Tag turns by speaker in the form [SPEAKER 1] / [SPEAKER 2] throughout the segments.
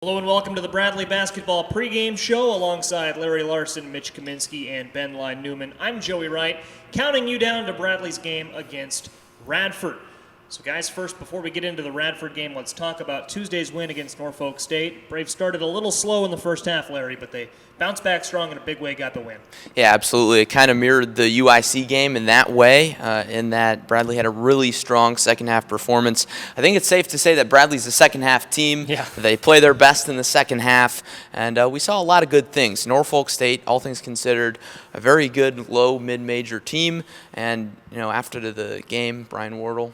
[SPEAKER 1] Hello and welcome to the Bradley Basketball Pregame Show alongside Larry Larson, Mitch Kaminsky, and Ben Line Newman. I'm Joey Wright, counting you down to Bradley's game against Radford. So guys, first, before we get into the Radford game, let's talk about Tuesday's win against Norfolk State. Braves started a little slow in the first half, Larry, but they bounced back strong in a big way, got the win.
[SPEAKER 2] Yeah, absolutely. It kind of mirrored the UIC game in that way, in that Bradley had a really strong second-half performance. I think it's safe to say that Bradley's a second-half team.
[SPEAKER 1] Yeah.
[SPEAKER 2] They play their best in the second half, and we saw a lot of good things. Norfolk State, all things considered, a very good low, mid-major team, and after the game, Brian Wardle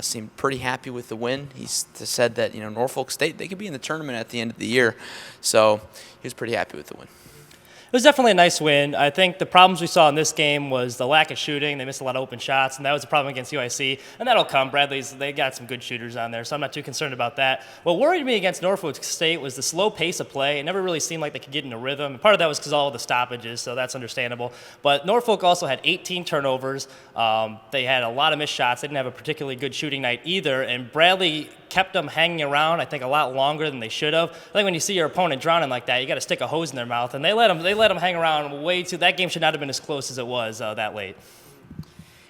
[SPEAKER 2] seemed pretty happy with the win. He said that Norfolk State, they could be in the tournament at the end of the year, so he was pretty happy with the win.
[SPEAKER 3] It was definitely a nice win. I think the problems we saw in this game was the lack of shooting. They missed a lot of open shots, and that was a problem against UIC. And that'll come. They got some good shooters on there, so I'm not too concerned about that. What worried me against Norfolk State was the slow pace of play. It never really seemed like they could get in a rhythm. And part of that was because all of the stoppages, so that's understandable. But Norfolk also had 18 turnovers. They had a lot of missed shots. They didn't have a particularly good shooting night either. And Bradley kept them hanging around, I think, a lot longer than they should have. I think when you see your opponent drowning like that, you got to stick a hose in their mouth, and they let them hang around way too. That game should not have been as close as it was that late.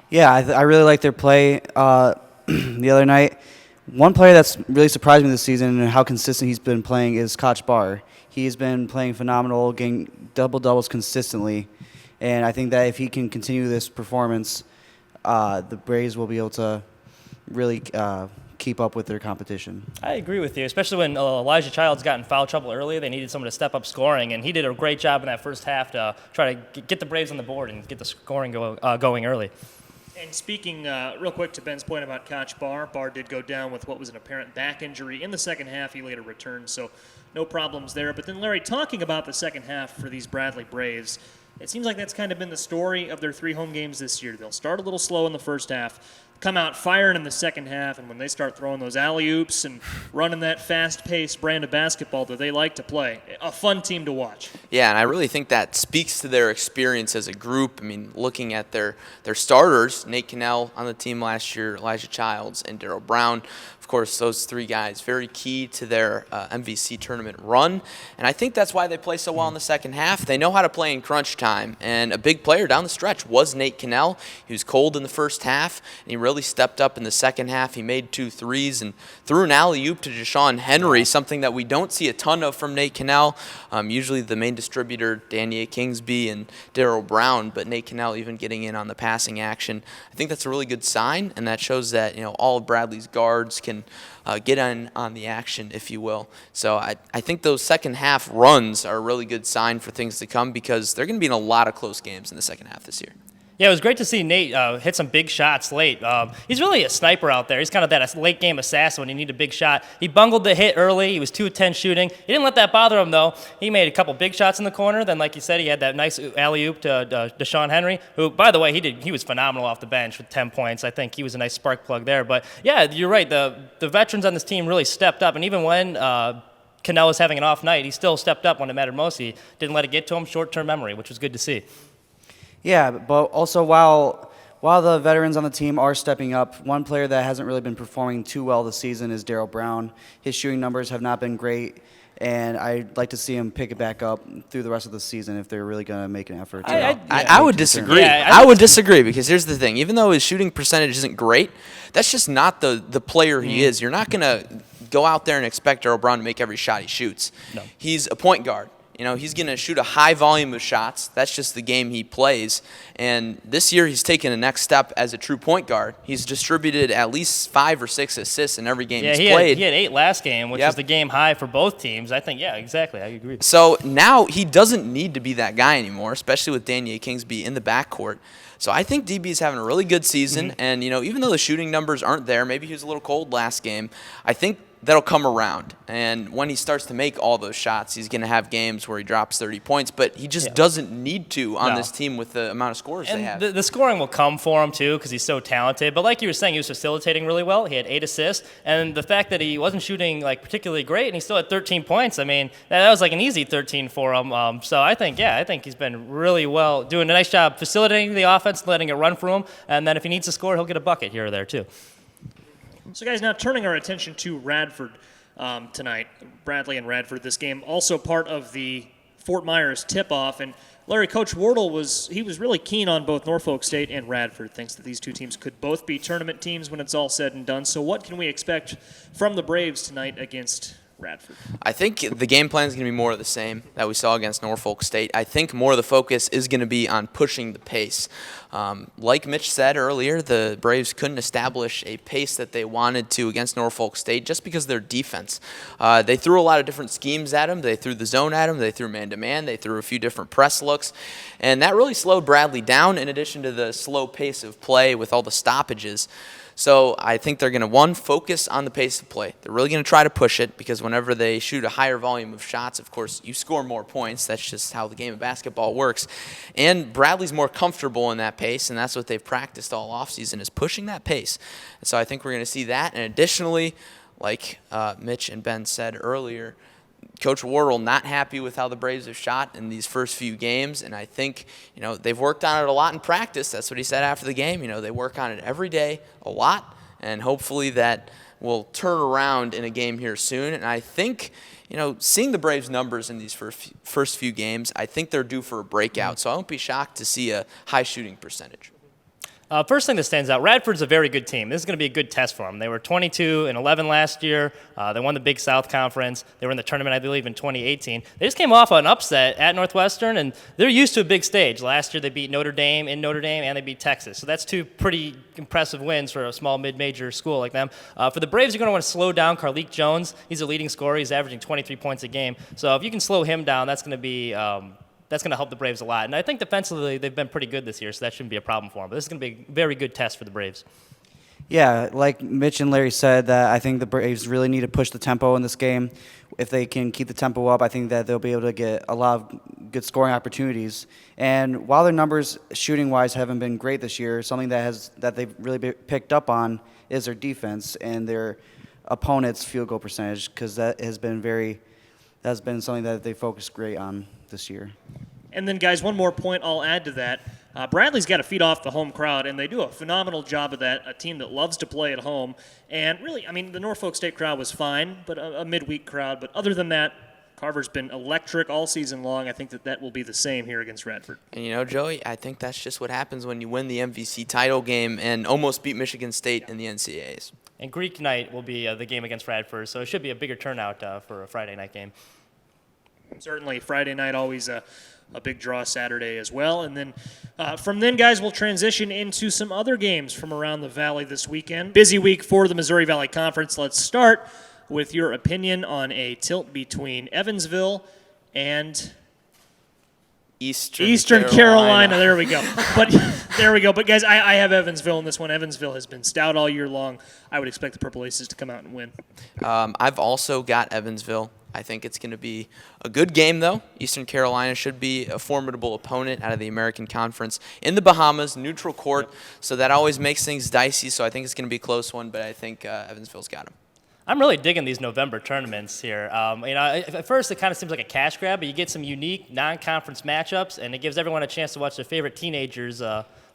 [SPEAKER 4] Yeah, I really like their play the other night. One player that's really surprised me this season and how consistent he's been playing is Koch Barr. He's been playing phenomenal, getting double-doubles consistently, and I think that if he can continue this performance, the Braves will be able to really keep up with their competition.
[SPEAKER 3] I agree with you, especially when Elijah Childs got in foul trouble early. They needed someone to step up scoring, and he did a great job in that first half to try to get the Braves on the board and get the scoring going early.
[SPEAKER 1] And speaking real quick to Ben's point about Koch Barr, Barr did go down with what was an apparent back injury in the second half. He later returned, so no problems there. But then, Larry, talking about the second half for these Bradley Braves, it seems like that's kind of been the story of their 3 home games this year. They'll start a little slow in the first half, come out firing in the second half, and when they start throwing those alley-oops and running that fast-paced brand of basketball that they like to play, a fun team to watch.
[SPEAKER 2] Yeah, and I really think that speaks to their experience as a group. I mean, looking at their starters, Nate Cannell on the team last year, Elijah Childs, and Darryl Brown. Of course, those 3 guys, very key to their MVC tournament run. And I think that's why they play so well in the second half. They know how to play in crunch time. And a big player down the stretch was Nate Cannell. He was cold in the first half, and he really stepped up in the second half. He made 2 threes and threw an alley-oop to Deshaun Henry, something that we don't see a ton of from Nate Cannell. Usually the main distributor, Danier Kingsby and Darryl Brown, but Nate Cannell even getting in on the passing action. I think that's a really good sign, and that shows that all of Bradley's guards can get in on the action, if you will. So I think those second half runs are a really good sign for things to come because they're going to be in a lot of close games in the second half this year.
[SPEAKER 3] Yeah, it was great to see Nate hit some big shots late. He's really a sniper out there. He's kind of that late-game assassin when you need a big shot. He bungled the hit early. He was 2 of 10 shooting. He didn't let that bother him, though. He made a couple big shots in the corner. Then, like you said, he had that nice alley-oop to Deshaun Henry, who, by the way, he was phenomenal off the bench with 10 points. I think he was a nice spark plug there. But, yeah, you're right. The veterans on this team really stepped up. And even when Cannell was having an off night, he still stepped up when it mattered most. He didn't let it get to him. Short-term memory, which was good to see.
[SPEAKER 4] Yeah, but also while the veterans on the team are stepping up, one player that hasn't really been performing too well this season is Darryl Brown. His shooting numbers have not been great, and I'd like to see him pick it back up through the rest of the season if they're really going to make an effort.
[SPEAKER 2] I would disagree.
[SPEAKER 3] Yeah,
[SPEAKER 2] I would disagree because here's the thing. Even though his shooting percentage isn't great, that's just not the player he is. You're not going to go out there and expect Darryl Brown to make every shot he shoots.
[SPEAKER 3] No.
[SPEAKER 2] He's a point guard. He's going to shoot a high volume of shots. That's just the game he plays. And this year he's taken a next step as a true point guard. He's distributed at least 5 or 6 assists in every game he's played.
[SPEAKER 3] He had 8 last game, which is the game high for both teams. I think, yeah, exactly. I agree.
[SPEAKER 2] So now he doesn't need to be that guy anymore, especially with Danier Kingsby in the backcourt. So I think DB is having a really good season. And, even though the shooting numbers aren't there, maybe he was a little cold last game, I think that'll come around. And when he starts to make all those shots, he's going to have games where he drops 30 points. But he just doesn't need to on this team with the amount of scores they have.
[SPEAKER 3] The scoring will come for him, too, because he's so talented. But like you were saying, he was facilitating really well. He had 8 assists. And the fact that he wasn't shooting particularly great and he still had 13 points, I mean, that was like an easy 13 for him. So I think he's been really well, doing a nice job facilitating the offense, letting it run for him. And then if he needs to score, he'll get a bucket here or there, too.
[SPEAKER 1] So, guys, now turning our attention to Radford. tonight. Bradley and Radford. This game also part of the Fort Myers tip-off, and Larry, Coach Wardle was really keen on both Norfolk State and Radford. Thinks that these two teams could both be tournament teams when it's all said and done. So what can we expect from the Braves tonight against Radford?
[SPEAKER 2] I think the game plan is going to be more of the same that we saw against Norfolk State. I think more of the focus is going to be on pushing the pace. Like Mitch said earlier, the Braves couldn't establish a pace that they wanted to against Norfolk State just because of their defense. They threw a lot of different schemes at them. They threw the zone at them. They threw man-to-man. They threw a few different press looks. And that really slowed Bradley down in addition to the slow pace of play with all the stoppages. So I think they're going to, one, focus on the pace of play. They're really going to try to push it because whenever they shoot a higher volume of shots, of course, you score more points. That's just how the game of basketball works. And Bradley's more comfortable in that pace, and that's what they've practiced all offseason is pushing that pace. And so I think we're going to see that. And additionally, like Mitch and Ben said earlier, Coach Wardle not happy with how the Braves have shot in these first few games, and I think they've worked on it a lot in practice. That's what he said after the game. They work on it every day a lot, and hopefully that will turn around in a game here soon. And I think seeing the Braves' numbers in these first few games, I think they're due for a breakout. So I won't be shocked to see a high shooting percentage.
[SPEAKER 3] First thing that stands out, Radford's a very good team. This is going to be a good test for them. They were 22-11 last year. They won the Big South Conference. They were in the tournament, I believe, in 2018. They just came off an upset at Northwestern, and they're used to a big stage. Last year they beat Notre Dame in Notre Dame, and they beat Texas. So that's two pretty impressive wins for a small mid-major school like them. For the Braves, you're going to want to slow down Carleek Jones. He's a leading scorer. He's averaging 23 points a game. So if you can slow him down, that's going to be that's going to help the Braves a lot. And I think defensively they've been pretty good this year, so that shouldn't be a problem for them. But this is going to be a very good test for the Braves.
[SPEAKER 4] Yeah, like Mitch and Larry said, that I think the Braves really need to push the tempo in this game. If they can keep the tempo up, I think that they'll be able to get a lot of good scoring opportunities. And while their numbers shooting-wise haven't been great this year, something that they've really picked up on is their defense and their opponent's field goal percentage, because that's been something that they focused great on this year.
[SPEAKER 1] And then, guys, one more point I'll add to that. Bradley's got to feed off the home crowd, and they do a phenomenal job of that, a team that loves to play at home. And really, the Norfolk State crowd was fine, but a midweek crowd. But other than that, Carver's been electric all season long. I think that will be the same here against Radford.
[SPEAKER 2] And, Joey, I think that's just what happens when you win the MVC title game and almost beat Michigan State in the NCAAs.
[SPEAKER 3] And Greek night will be the game against Radford, so it should be a bigger turnout for a Friday night game.
[SPEAKER 1] Certainly, Friday night always a big draw. Saturday as well. And then from then, guys, we'll transition into some other games from around the Valley this weekend. Busy week for the Missouri Valley Conference. Let's start with your opinion on a tilt between Evansville and
[SPEAKER 2] Eastern
[SPEAKER 1] Carolina. There we go. But guys, I have Evansville in this one. Evansville has been stout all year long. I would expect the Purple Aces to come out and win.
[SPEAKER 2] I've also got Evansville. I think it's going to be a good game, though. Eastern Carolina should be a formidable opponent out of the American Conference in the Bahamas, neutral court, so that always makes things dicey. So I think it's going to be a close one, but I think Evansville's got them.
[SPEAKER 3] I'm really digging these November tournaments here. At first it kind of seems like a cash grab, but you get some unique non-conference matchups, and it gives everyone a chance to watch their favorite teenagers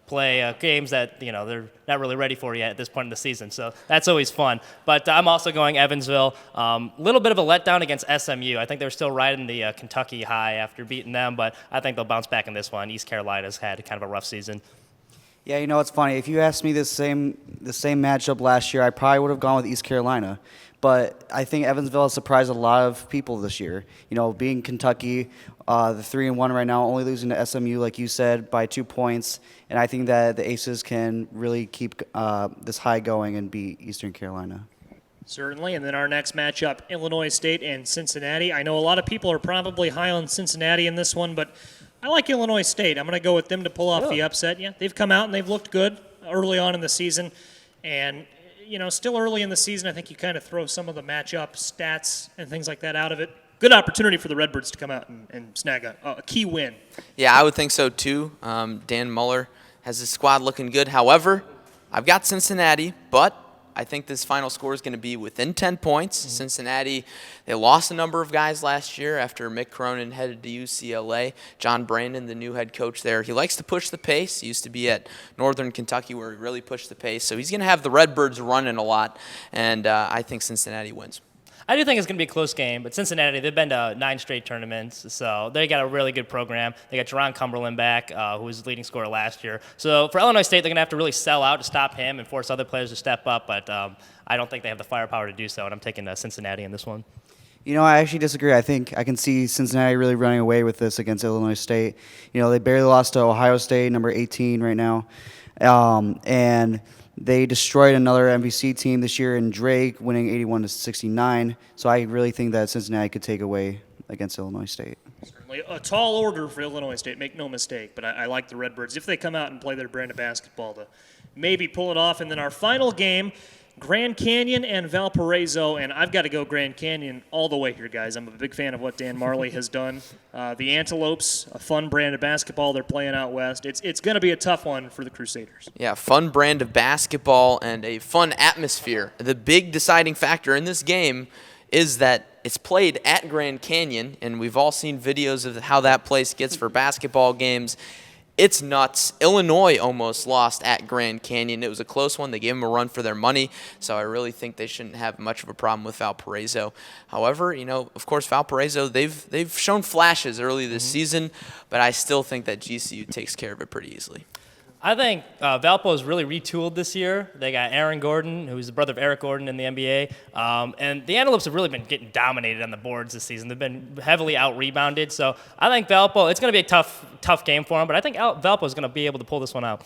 [SPEAKER 3] play games that they're not really ready for yet at this point in the season. So that's always fun. But I'm also going Evansville. Little bit of a letdown against SMU. I think they're still riding the Kentucky high after beating them, but I think they'll bounce back in this one. East Carolina's had kind of a rough season.
[SPEAKER 4] Yeah, it's funny. If you asked me the same matchup last year, I probably would have gone with East Carolina. But I think Evansville has surprised a lot of people this year. Being Kentucky, the 3-1 right now, only losing to SMU, like you said, by 2 points. And I think that the Aces can really keep this high going and beat Eastern Carolina.
[SPEAKER 1] Certainly. And then our next matchup, Illinois State and Cincinnati. I know a lot of people are probably high on Cincinnati in this one, but I like Illinois State. I'm going to go with them to pull off the upset. Yeah, they've come out and they've looked good early on in the season. And still early in the season, I think you kind of throw some of the matchup stats and things like that out of it. Good opportunity for the Redbirds to come out and snag a key win.
[SPEAKER 2] Yeah, I would think so too. Dan Muller has his squad looking good. However, I've got Cincinnati, but I think this final score is going to be within 10 points. Mm-hmm. Cincinnati, they lost a number of guys last year after Mick Cronin headed to UCLA. John Brandon, the new head coach there, he likes to push the pace. He used to be at Northern Kentucky where he really pushed the pace. So he's going to have the Redbirds running a lot, and I think Cincinnati wins.
[SPEAKER 3] I do think it's going to be a close game, but Cincinnati, they've been to 9 straight tournaments, so they got a really good program. They got Jerron Cumberland back, who was the leading scorer last year. So for Illinois State, they're going to have to really sell out to stop him and force other players to step up, but I don't think they have the firepower to do so, and I'm taking Cincinnati in this one.
[SPEAKER 4] I actually disagree. I think I can see Cincinnati really running away with this against Illinois State. They barely lost to Ohio State, number 18 right now. And they destroyed another MVC team this year in Drake, winning 81-69. So I really think that Cincinnati could take away against Illinois State.
[SPEAKER 1] Certainly a tall order for Illinois State, make no mistake, but I like the Redbirds. If they come out and play their brand of basketball to maybe pull it off. And then our final game, Grand Canyon and Valparaiso, and I've got to go Grand Canyon all the way here, guys. I'm a big fan of what Dan Marley has done. The Antelopes, a fun brand of basketball they're playing out west. It's going to be a tough one for the Crusaders.
[SPEAKER 2] Yeah, fun brand of basketball and a fun atmosphere. The big deciding factor in this game is that it's played at Grand Canyon, and we've all seen videos of how that place gets for basketball games. It's nuts. Illinois almost lost at Grand Canyon. It was a close one. They gave them a run for their money, so I really think they shouldn't have much of a problem with Valparaiso. However, of course, Valparaiso, they've shown flashes early this season, but I still think that GCU takes care of it pretty easily.
[SPEAKER 3] I think Valpo is really retooled this year. They got Aaron Gordon, who's the brother of Eric Gordon in the NBA. And the Antelopes have really been getting dominated on the boards this season. They've been heavily out-rebounded. So I think Valpo, it's going to be a tough game for them, but I think Valpo is going to be able to pull this one out.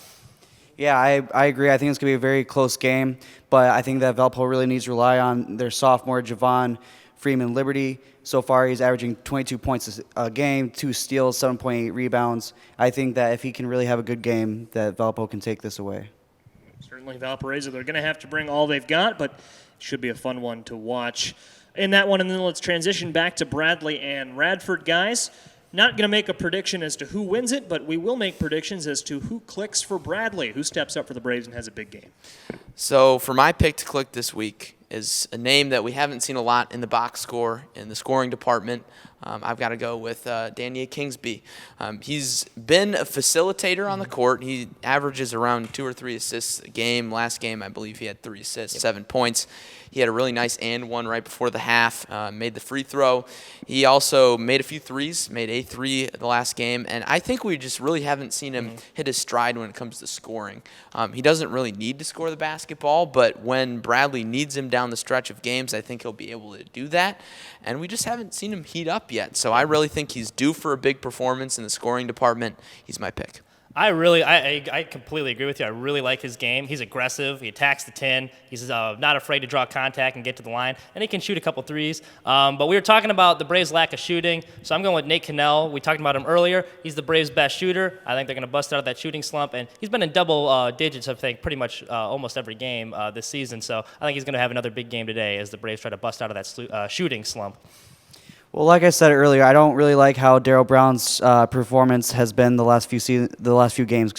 [SPEAKER 4] Yeah, I agree. I think it's going to be a very close game, but I think that Valpo really needs to rely on their sophomore, Javon Freeman Liberty. So far, he's averaging 22 points a game, 2 steals, 7.8 rebounds. I think that if he can really have a good game, that Valpo can take this away.
[SPEAKER 1] Certainly Valparaiso, they're going to have to bring all they've got, but it should be a fun one to watch in that one. And then let's transition back to Bradley and Radford, guys. Not going to make a prediction as to who wins it, but we will make predictions as to who clicks for Bradley, who steps up for the Braves and has a big game.
[SPEAKER 2] So for my pick to click this week is a name that we haven't seen a lot in the box score, in the scoring department. I've got to go with Daniel Kingsby. He's been a facilitator on the court. He averages around 2 or 3 assists a game. Last game, I believe he had 3 assists, 7 points. He had a really nice and one right before the half, made the free throw. He also made a few threes, made a 3 the last game, and I think we just really haven't seen him hit his stride when it comes to scoring. He doesn't really need to score the basketball, but when Bradley needs him down the stretch of games, I think he'll be able to do that, and we just haven't seen him heat up yet. So I really think he's due for a big performance in the scoring department. He's my pick.
[SPEAKER 3] I completely agree with you. I really like his game. He's aggressive. He attacks the 10. He's not afraid to draw contact and get to the line, and he can shoot a couple threes. But we were talking about the Braves' lack of shooting, so I'm going with Nate Cannell. We talked about him earlier. He's the Braves' best shooter. I think they're going to bust out of that shooting slump, and he's been in double digits, I think, pretty much almost every game this season. So I think he's going to have another big game today as the Braves try to bust out of that shooting slump.
[SPEAKER 4] Well, like I said earlier, I don't really like how Darryl Brown's performance has been the last few games.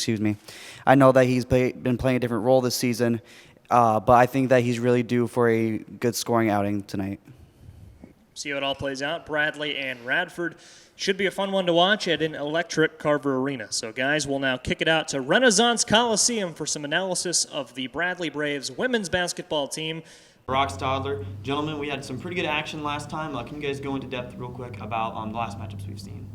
[SPEAKER 4] I know that he's been playing a different role this season, but I think that he's really due for a good scoring outing tonight.
[SPEAKER 1] See how it all plays out. Bradley and Radford should be a fun one to watch at an electric Carver Arena. So, guys, we'll now kick it out to Renaissance Coliseum for some analysis of the Bradley Braves women's basketball team.
[SPEAKER 5] Brock Stadler. Gentlemen, we had some pretty good action last time. Can you guys go into depth real quick about the last matchups we've seen?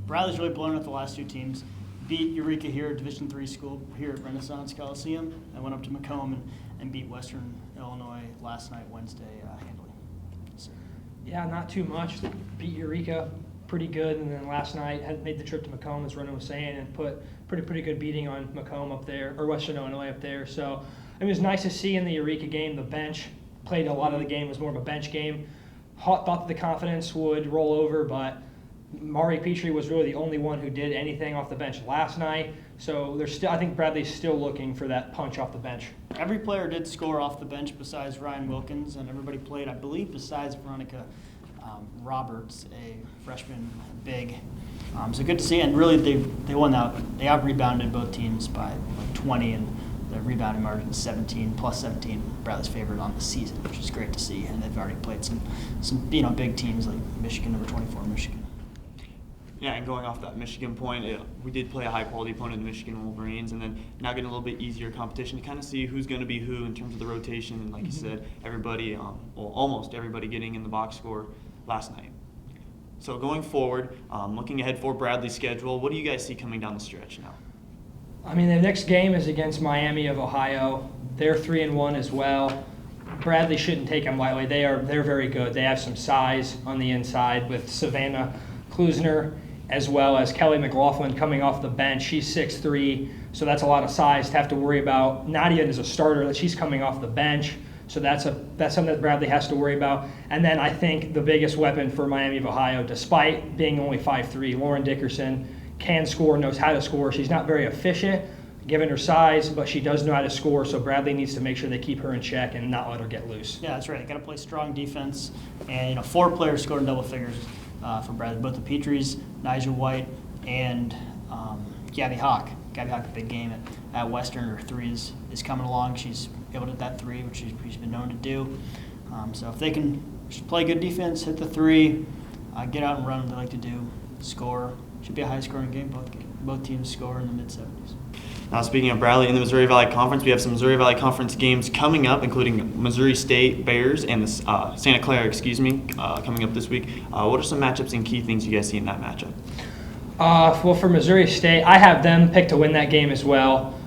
[SPEAKER 6] Bradley's really blown up the last 2 teams. Beat Eureka here, Division III school here at Renaissance Coliseum, and went up to Macomb and beat Western Illinois last night, Wednesday, handily. So.
[SPEAKER 7] Yeah, not too much. Beat Eureka pretty good, and then last night had made the trip to Macomb, as Ronan was saying, and put pretty good beating on Macomb up there, or Western Illinois up there. So it was nice to see in the Eureka game the bench played a lot of the game, was more of a bench game. Thought that the confidence would roll over, but Mari Petrie was really the only one who did anything off the bench last night. So I think Bradley's still looking for that punch off the bench.
[SPEAKER 6] Every player did score off the bench besides Ryan Wilkins, and everybody played, I believe, besides Veronica Roberts, a freshman big. So good to see, and really they won that. They out-rebounded both teams by 20, and the rebounding margin is 17, plus 17, Bradley's favorite on the season, which is great to see. And they've already played some big teams like Michigan, number 24, Michigan.
[SPEAKER 5] Yeah, and going off that Michigan point, we did play a high-quality opponent, the Michigan Wolverines, and then now getting a little bit easier competition to kind of see who's going to be who in terms of the rotation. And like you said, everybody, well, almost everybody getting in the box score last night. So going forward, looking ahead for Bradley's schedule, what do you guys see coming down the stretch now?
[SPEAKER 7] I mean, the next game is against Miami of Ohio. They're 3-1 as well. Bradley shouldn't take them lightly. They're very good. They have some size on the inside with Savannah Klusner as well as Kelly McLaughlin coming off the bench. She's 6'3", so that's a lot of size to have to worry about. Not even as a starter, that she's coming off the bench. So that's something that Bradley has to worry about. And then I think the biggest weapon for Miami of Ohio, despite being only 5'3", Lauren Dickerson can score, knows how to score. She's not very efficient given her size, but she does know how to score, so Bradley needs to make sure they keep her in check and not let her get loose.
[SPEAKER 6] Yeah, that's right. They got to play strong defense. And, 4 players scored in double figures for Bradley. Both the Petries, Nigel White, and Gabby Hawk. Gabby Hawk, a big game at Western. Her 3 is coming along. She's able to hit that 3, which she's been known to do. So if they can just play good defense, hit the 3, get out and run what they like to do, score, should be a high-scoring game. Both teams score in the mid-70s.
[SPEAKER 5] Now, speaking of Bradley in the Missouri Valley Conference, we have some Missouri Valley Conference games coming up, including Missouri State Bears and the Santa Clara, coming up this week. What are some matchups and key things you guys see in that matchup?
[SPEAKER 7] Well, for Missouri State, I have them picked to win that game as well.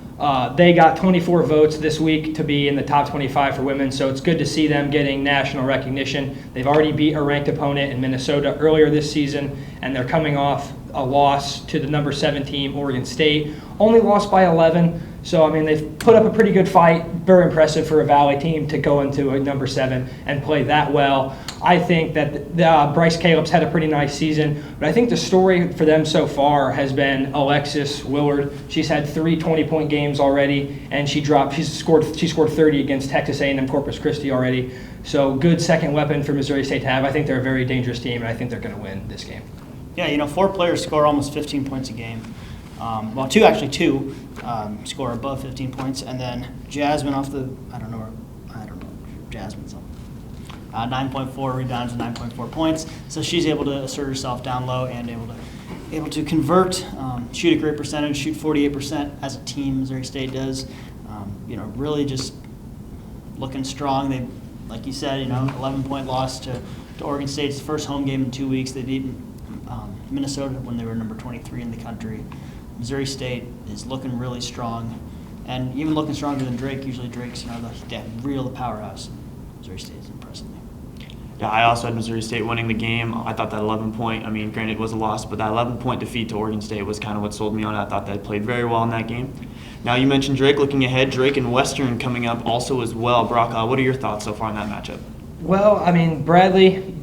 [SPEAKER 7] They got 24 votes this week to be in the top 25 for women, so it's good to see them getting national recognition. They've already beat a ranked opponent in Minnesota earlier this season, and they're coming off a loss to the number 7 team, Oregon State. Only lost by 11, so I mean they've put up a pretty good fight. Very impressive for a Valley team to go into a number 7 and play that well. I think that Bryce Caleb's had a pretty nice season, but I think the story for them so far has been Alexis Willard. She's had 3 20-point games already, and she scored 30 against Texas A&M Corpus Christi already. So good second weapon for Missouri State to have. I think they're a very dangerous team, and I think they're going to win this game.
[SPEAKER 6] Yeah, 4 players score almost 15 points a game. Well, two score above 15 points, and then Jasmine off the I don't know Jasmine's up. 9.4 rebounds and 9.4 points. So she's able to assert herself down low and able to convert, shoot a great percentage, shoot 48% as a team. Missouri State does. Really just looking strong. They, like you said, 11-point loss to Oregon State's first home game in 2 weeks. They beat Minnesota when they were number 23 in the country. Missouri State is looking really strong, and even looking stronger than Drake. Usually Drake's, the powerhouse. Missouri State is impressing me.
[SPEAKER 5] Yeah, I also had Missouri State winning the game. I thought that 11-point, granted it was a loss, but that 11-point defeat to Oregon State was kind of what sold me on it. I thought they played very well in that game. Now, you mentioned Drake. Looking ahead, Drake and Western coming up also as well. Brock, what are your thoughts so far in that matchup?
[SPEAKER 7] Well, Bradley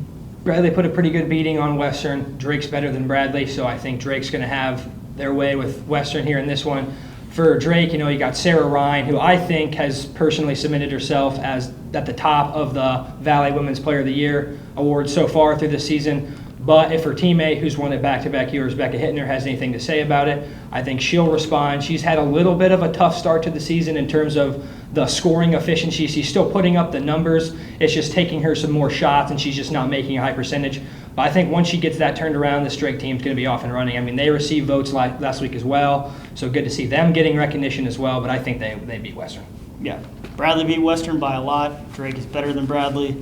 [SPEAKER 7] put a pretty good beating on Western. Drake's better than Bradley, so I think Drake's going to have their way with Western here in this one. For Drake, you got Sarah Ryan, who I think has personally submitted herself as at the top of the Valley Women's Player of the Year award so far through the season. But if her teammate, who's won it back-to-back years, Becca Hittner, has anything to say about it, I think she'll respond. She's had a little bit of a tough start to the season in terms of the scoring efficiency. She's still putting up the numbers. It's just taking her some more shots, and she's just not making a high percentage. But I think once she gets that turned around, this Drake team's going to be off and running. They received votes last week as well, so good to see them getting recognition as well, but I think they beat Western.
[SPEAKER 6] Yeah, Bradley beat Western by a lot. Drake is better than Bradley.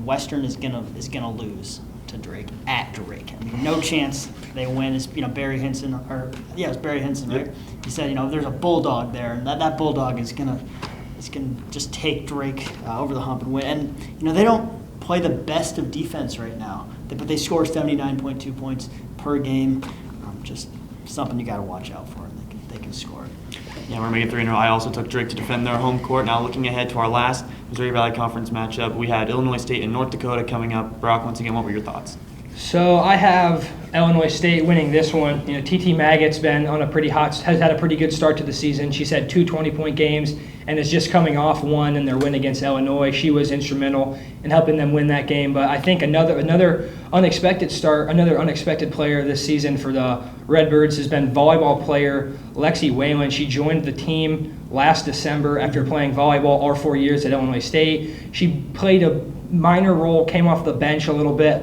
[SPEAKER 6] Western is gonna lose to Drake at Drake. No chance they win. It's Barry Hinson, it's Barry Hinson, right? He said there's a bulldog there, and that bulldog is gonna just take Drake over the hump and win. And they don't play the best of defense right now, but they score 79.2 points per game. Just something you got to watch out for. They can score.
[SPEAKER 5] Yeah, we're making 3 in a row. I also took Drake to defend their home court. Now looking ahead to our last Missouri Valley Conference matchup, we had Illinois State and North Dakota coming up. Brock, once again, what were your thoughts?
[SPEAKER 7] So I have Illinois State winning this one. TT Maggott's been on has had a pretty good start to the season. She's had 2 20-point games and is just coming off one in their win against Illinois. She was instrumental in helping them win that game. But I think another unexpected player this season for the Redbirds has been volleyball player Lexi Whalen. She joined the team last December after playing volleyball all 4 years at Illinois State. She played a minor role, came off the bench a little bit,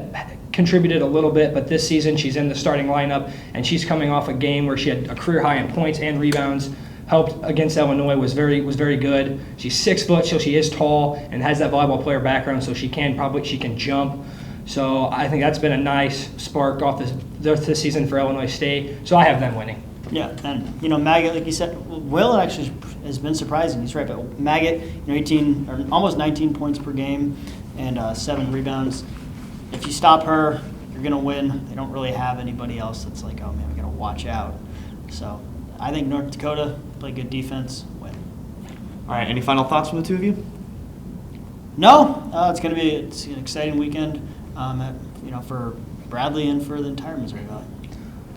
[SPEAKER 7] contributed a little bit, but this season she's in the starting lineup, and she's coming off a game where she had a career high in points and rebounds. Helped against Illinois, was very good. She's 6 foot, so she is tall and has that volleyball player background, so she can jump. So I think that's been a nice spark off this season for Illinois State. So I have them winning.
[SPEAKER 6] Yeah, and Maggot, like you said, Will actually has been surprising. He's right, but Maggot, 18 or almost 19 points per game and 7 rebounds. If you stop her, you're gonna win. They don't really have anybody else that's like, oh man, we gotta watch out. So I think North Dakota play good defense, win.
[SPEAKER 5] All right, any final thoughts from the two of you?
[SPEAKER 6] No, it's an exciting weekend, for Bradley and for the entire Missouri Valley.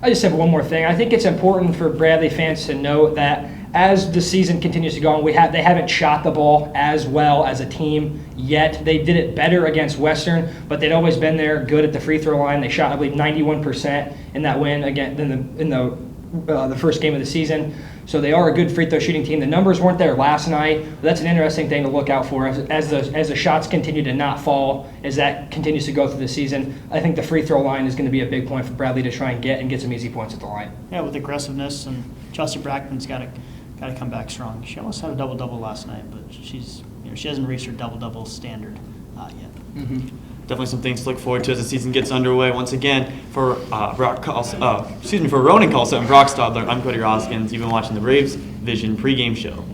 [SPEAKER 7] I just have one more thing. I think it's important for Bradley fans to note that as the season continues to go on, they haven't shot the ball as well as a team yet. They did it better against Western, but they'd always been there, good at the free throw line. They shot, I believe, 91% in that win again in the first game of the season. So they are a good free throw shooting team. The numbers weren't there last night, but that's an interesting thing to look out for as the shots continue to not fall, as that continues to go through the season. I think the free throw line is going to be a big point for Bradley to try and get some easy points at the line.
[SPEAKER 6] Yeah, with aggressiveness, and Chelsea Brackman's got to come back strong. She almost had a double-double last night, but she hasn't reached her double-double standard yet.
[SPEAKER 7] Mm-hmm.
[SPEAKER 5] Definitely some things to look forward to as the season gets underway. Once again, for Ronan Carlson and Brock Stadler, I'm Cody Roskins. You've been watching the Braves Vision pregame show.